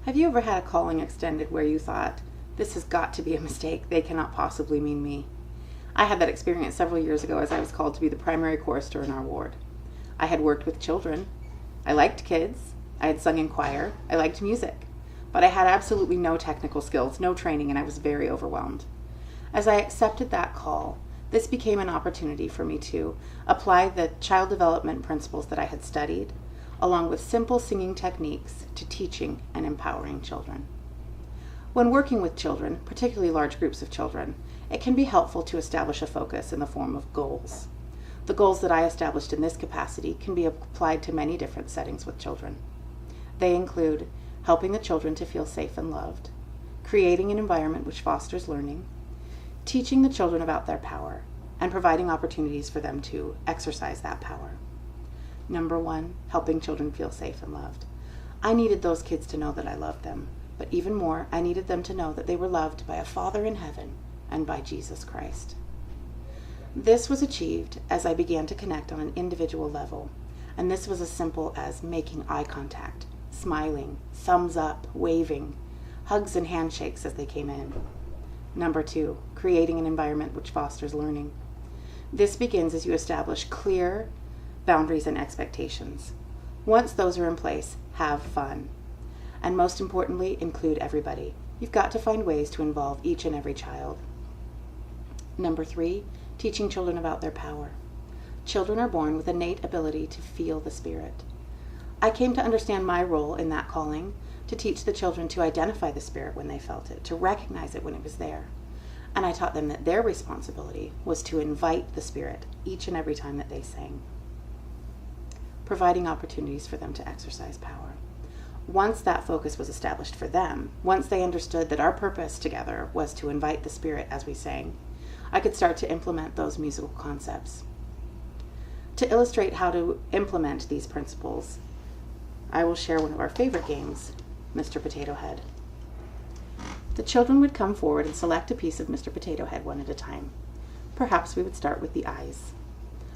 Have you ever had a calling extended where you thought, this has got to be a mistake, they cannot possibly mean me? I had that experience several years ago as I was called to be the primary chorister in our ward. I had worked with children. I liked kids. I had sung in choir. I liked music. But I had absolutely no technical skills, no training, and I was very overwhelmed. As I accepted that call, this became an opportunity for me to apply the child development principles that I had studied, along with simple singing techniques, to teaching and empowering children. When working with children, particularly large groups of children, it can be helpful to establish a focus in the form of goals. The goals that I established in this capacity can be applied to many different settings with children. They include helping the children to feel safe and loved, creating an environment which fosters learning, teaching the children about their power, and providing opportunities for them to exercise that power. Number 1, helping children feel safe and loved. I needed those kids to know that I loved them, but even more, I needed them to know that they were loved by a Father in heaven and by Jesus Christ. This was achieved as I began to connect on an individual level, and this was as simple as making eye contact, smiling, thumbs up, waving, hugs and handshakes as they came in. Number 2, creating an environment which fosters learning. This begins as you establish clear boundaries and expectations. Once those are in place, have fun. And most importantly, include everybody. You've got to find ways to involve each and every child. Number 3, teaching children about their power. Children are born with innate ability to feel the Spirit. I came to understand my role in that calling to teach the children to identify the Spirit when they felt it, to recognize it when it was there. And I taught them that their responsibility was to invite the Spirit each and every time that they sang, providing opportunities for them to exercise power. Once that focus was established for them, once they understood that our purpose together was to invite the Spirit as we sang, I could start to implement those musical concepts. To illustrate how to implement these principles, I will share one of our favorite games, Mr. Potato Head. The children would come forward and select a piece of Mr. Potato Head one at a time. Perhaps we would start with the eyes.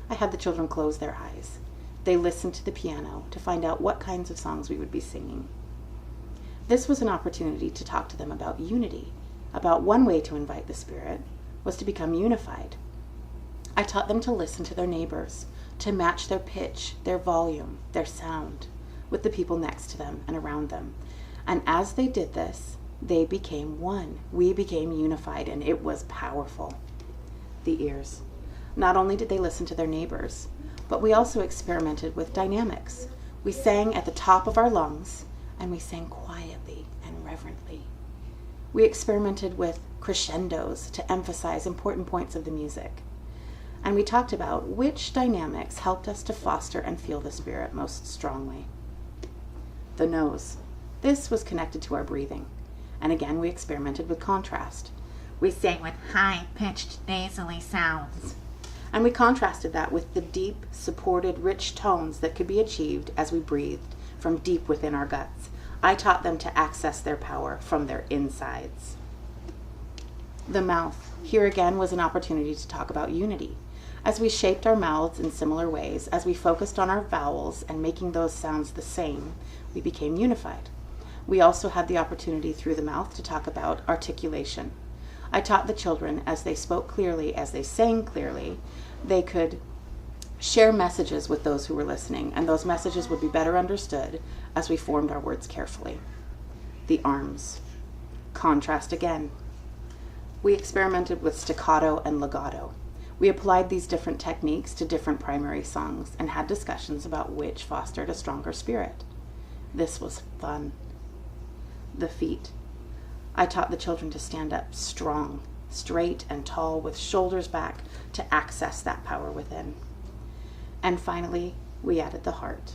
I had the children close their eyes. They listened to the piano to find out what kinds of songs we would be singing. This was an opportunity to talk to them about unity, about one way to invite the Spirit was to become unified. I taught them to listen to their neighbors, to match their pitch, their volume, their sound with the people next to them and around them. And as they did this, they became one. We became unified, and it was powerful. The ears. Not only did they listen to their neighbors, but we also experimented with dynamics. We sang at the top of our lungs, and we sang quietly and reverently. We experimented with crescendos to emphasize important points of the music. And we talked about which dynamics helped us to foster and feel the Spirit most strongly. The nose. This was connected to our breathing. And again, we experimented with contrast. We sang with high-pitched nasally sounds. And we contrasted that with the deep, supported, rich tones that could be achieved as we breathed from deep within our guts. I taught them to access their power from their insides. The mouth. Here again was an opportunity to talk about unity. As we shaped our mouths in similar ways, as we focused on our vowels and making those sounds the same, we became unified. We also had the opportunity through the mouth to talk about articulation. I taught the children as they spoke clearly, as they sang clearly, they could share messages with those who were listening, and those messages would be better understood as we formed our words carefully. The arms. Contrast again. We experimented with staccato and legato. We applied these different techniques to different primary songs and had discussions about which fostered a stronger spirit. This was fun. The feet. I taught the children to stand up strong, straight and tall with shoulders back to access that power within. And finally, we added the heart.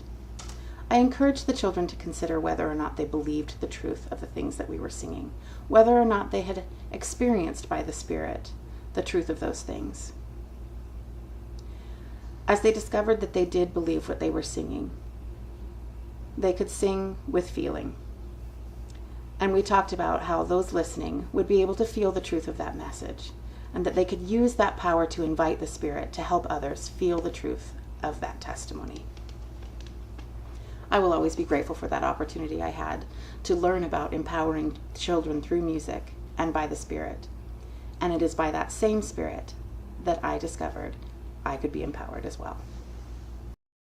I encouraged the children to consider whether or not they believed the truth of the things that we were singing, whether or not they had experienced by the Spirit the truth of those things. As they discovered that they did believe what they were singing, they could sing with feeling. And we talked about how those listening would be able to feel the truth of that message, and that they could use that power to invite the Spirit to help others feel the truth of that testimony. I will always be grateful for that opportunity I had to learn about empowering children through music and by the Spirit. And it is by that same Spirit that I discovered I could be empowered as well.